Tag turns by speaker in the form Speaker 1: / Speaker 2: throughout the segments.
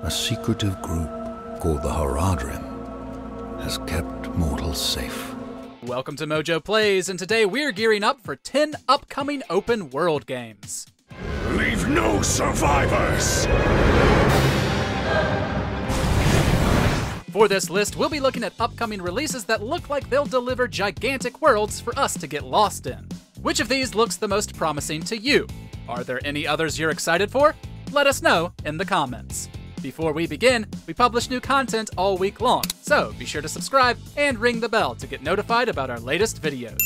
Speaker 1: a secretive group called the Haradrim has kept mortals safe.
Speaker 2: Welcome to MojoPlays, and today we're gearing up for 10 upcoming open world games.
Speaker 3: Leave no survivors!
Speaker 2: For this list, we'll be looking at upcoming releases that look like they'll deliver gigantic worlds for us to get lost in. Which of these looks the most promising to you? Are there any others you're excited for? Let us know in the comments. Before we begin, we publish new content all week long, so be sure to subscribe and ring the bell to get notified about our latest videos.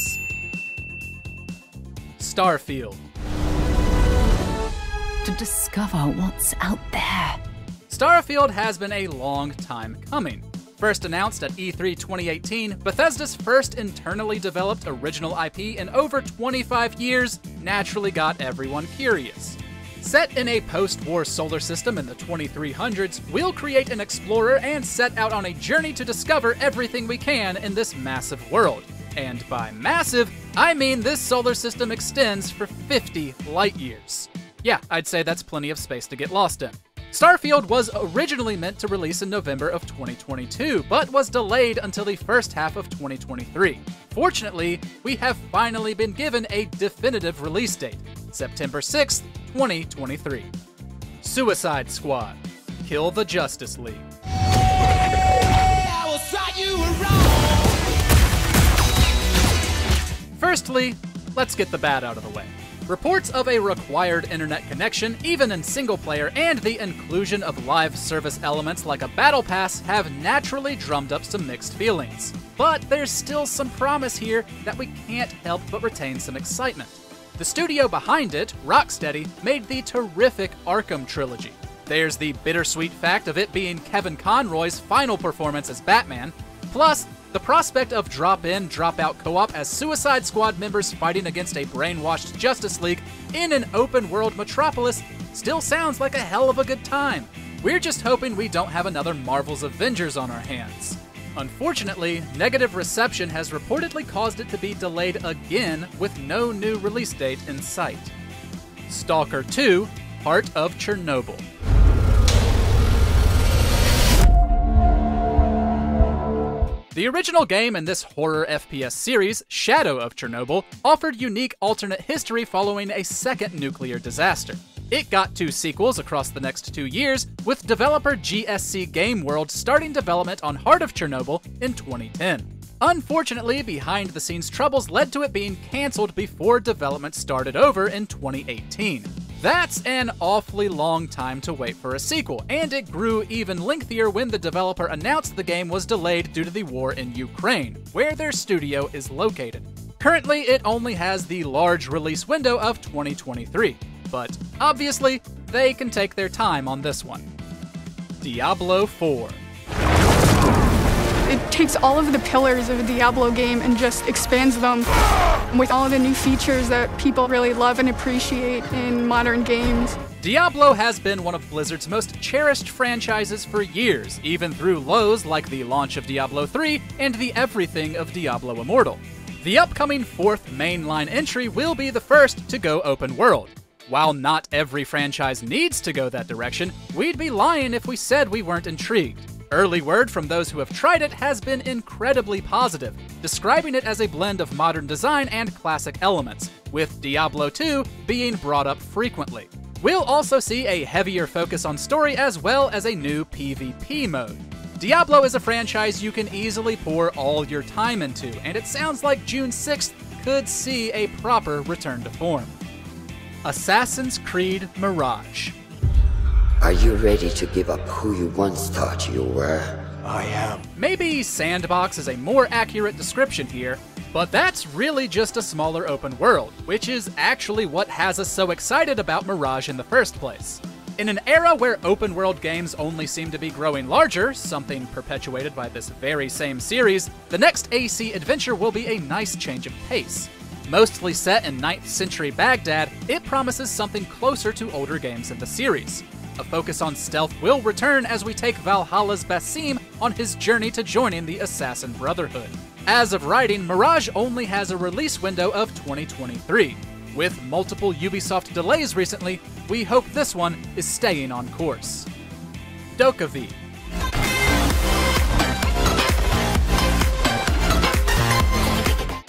Speaker 2: Starfield.
Speaker 4: To discover what's out there.
Speaker 2: Starfield has been a long time coming. First announced at E3 2018, Bethesda's first internally developed original IP in over 25 years naturally got everyone curious. Set in a post-war solar system in the 2300s, we'll create an explorer and set out on a journey to discover everything we can in this massive world. And by massive, I mean this solar system extends for 50 light years. Yeah, I'd say that's plenty of space to get lost in. Starfield was originally meant to release in November of 2022, but was delayed until the first half of 2023. Fortunately, we have finally been given a definitive release date, September 6th, 2023. Suicide Squad. Kill the Justice League. Firstly, let's get the bad out of the way. Reports of a required internet connection, even in single player, and the inclusion of live service elements like a battle pass have naturally drummed up some mixed feelings. But there's still some promise here that we can't help but retain some excitement. The studio behind it, Rocksteady, made the terrific Arkham trilogy. There's the bittersweet fact of it being Kevin Conroy's final performance as Batman, plus the prospect of drop-in, drop-out co-op as Suicide Squad members fighting against a brainwashed Justice League in an open-world metropolis still sounds like a hell of a good time. We're just hoping we don't have another Marvel's Avengers on our hands. Unfortunately, negative reception has reportedly caused it to be delayed again with no new release date in sight. S.T.A.L.K.E.R 2, Heart of Chernobyl. The original game in this horror FPS series, Shadow of Chernobyl, offered unique alternate history following a second nuclear disaster. It got 2 sequels across the next 2 years, with developer GSC Game World starting development on Heart of Chernobyl in 2010. Unfortunately, behind-the-scenes troubles led to it being cancelled before development started over in 2018. That's an awfully long time to wait for a sequel, and it grew even lengthier when the developer announced the game was delayed due to the war in Ukraine, where their studio is located. Currently, it only has the large release window of 2023, but obviously, they can take their time on this one. Diablo 4.
Speaker 5: It takes all of the pillars of a Diablo game and just expands them with all of the new features that people really love and appreciate in modern games.
Speaker 2: Diablo has been one of Blizzard's most cherished franchises for years, even through lows like the launch of Diablo 3 and the everything of Diablo Immortal. The upcoming 4th mainline entry will be the first to go open world. While not every franchise needs to go that direction, we'd be lying if we said we weren't intrigued. Early word from those who have tried it has been incredibly positive, describing it as a blend of modern design and classic elements, with Diablo 2 being brought up frequently. We'll also see a heavier focus on story as well as a new PvP mode. Diablo is a franchise you can easily pour all your time into, and it sounds like June 6th could see a proper return to form. Assassin's Creed Mirage.
Speaker 6: Are you ready to give up who you once thought you were?
Speaker 3: I am.
Speaker 2: Maybe sandbox is a more accurate description here, but that's really just a smaller open world, which is actually what has us so excited about Mirage in the first place. In an era where open world games only seem to be growing larger, something perpetuated by this very same series, the next AC adventure will be a nice change of pace. Mostly set in 9th century Baghdad, it promises something closer to older games in the series. A focus on stealth will return as we take Valhalla's Basim on his journey to joining the Assassin Brotherhood. As of writing, Mirage only has a release window of 2023. With multiple Ubisoft delays recently, we hope this one is staying on course. DokeV.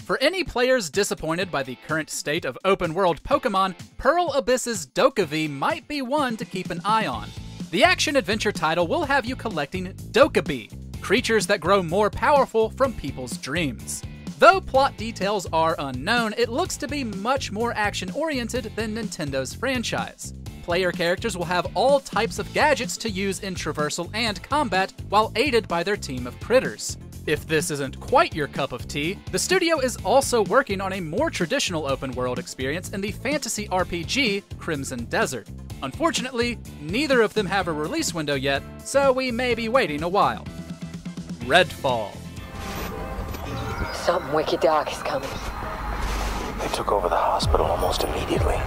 Speaker 2: For any players disappointed by the current state of open-world Pokemon, Pearl Abyss's DokeV might be one to keep an eye on. The action-adventure title will have you collecting DokeV, creatures that grow more powerful from people's dreams. Though plot details are unknown, it looks to be much more action-oriented than Nintendo's franchise. Player characters will have all types of gadgets to use in traversal and combat, while aided by their team of critters. If this isn't quite your cup of tea, the studio is also working on a more traditional open-world experience in the fantasy RPG Crimson Desert. Unfortunately, neither of them have a release window yet, so we may be waiting a while. Redfall.
Speaker 7: Something wicked dark is coming.
Speaker 3: They took over the hospital almost immediately.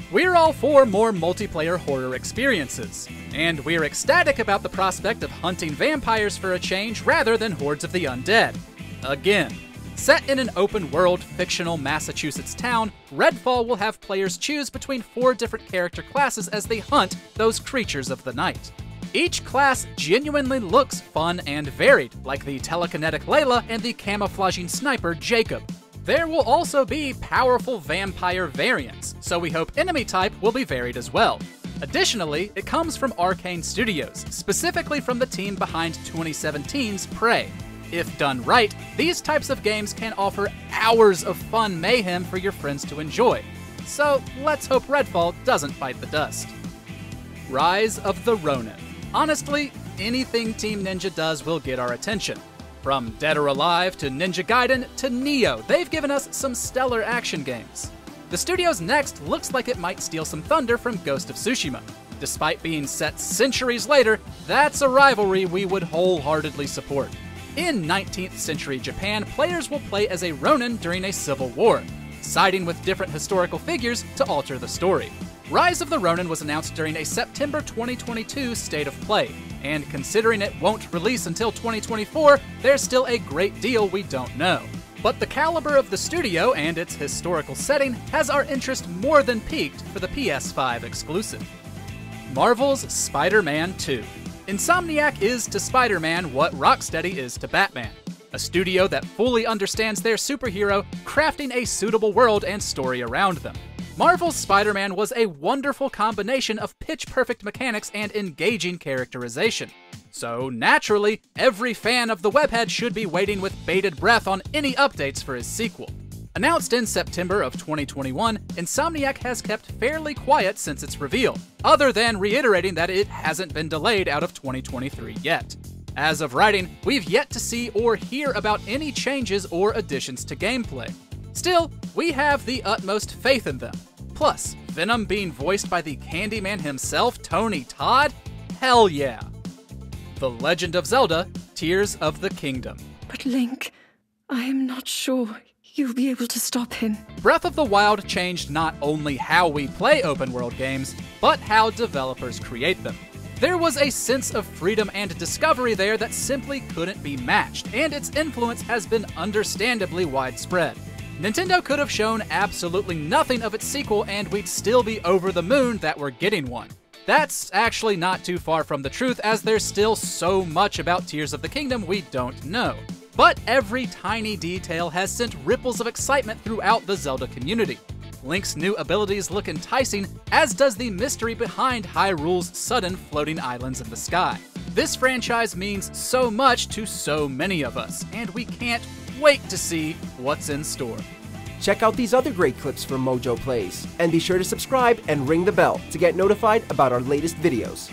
Speaker 2: We're all for more multiplayer horror experiences, and we're ecstatic about the prospect of hunting vampires for a change rather than hordes of the undead. Again, set in an open-world, fictional Massachusetts town, Redfall will have players choose between 4 different character classes as they hunt those creatures of the night. Each class genuinely looks fun and varied, like the telekinetic Layla and the camouflaging sniper Jacob. There will also be powerful vampire variants, so we hope enemy type will be varied as well. Additionally, it comes from Arcane Studios, specifically from the team behind 2017's Prey. If done right, these types of games can offer hours of fun mayhem for your friends to enjoy. So let's hope Redfall doesn't bite the dust. Rise of the Rōnin. Honestly, anything Team Ninja does will get our attention. From Dead or Alive to Ninja Gaiden to Nioh, they've given us some stellar action games. The studio's next looks like it might steal some thunder from Ghost of Tsushima. Despite being set centuries later, that's a rivalry we would wholeheartedly support. In 19th century Japan, players will play as a Rōnin during a civil war, siding with different historical figures to alter the story. Rise of the Rōnin was announced during a September 2022 State of Play, and considering it won't release until 2024, there's still a great deal we don't know. But the caliber of the studio and its historical setting has our interest more than piqued for the PS5 exclusive. Marvel's Spider-Man 2. Insomniac is to Spider-Man what Rocksteady is to Batman. A studio that fully understands their superhero, crafting a suitable world and story around them. Marvel's Spider-Man was a wonderful combination of pitch-perfect mechanics and engaging characterization. So naturally, every fan of the webhead should be waiting with bated breath on any updates for his sequel. Announced in September of 2021, Insomniac has kept fairly quiet since its reveal, other than reiterating that it hasn't been delayed out of 2023 yet. As of writing, we've yet to see or hear about any changes or additions to gameplay. Still, we have the utmost faith in them. Plus, Venom being voiced by the Candyman himself, Tony Todd? Hell yeah! The Legend of Zelda, Tears of the Kingdom.
Speaker 4: But Link, I am not sure you'll be able to stop him.
Speaker 2: Breath of the Wild changed not only how we play open-world games, but how developers create them. There was a sense of freedom and discovery there that simply couldn't be matched, and its influence has been understandably widespread. Nintendo could have shown absolutely nothing of its sequel and we'd still be over the moon that we're getting one. That's actually not too far from the truth, as there's still so much about Tears of the Kingdom we don't know. But every tiny detail has sent ripples of excitement throughout the Zelda community. Link's new abilities look enticing, as does the mystery behind Hyrule's sudden floating islands in the sky. This franchise means so much to so many of us, and we can't wait to see what's in store.
Speaker 8: Check out these other great clips from MojoPlays, and be sure to subscribe and ring the bell to get notified about our latest videos.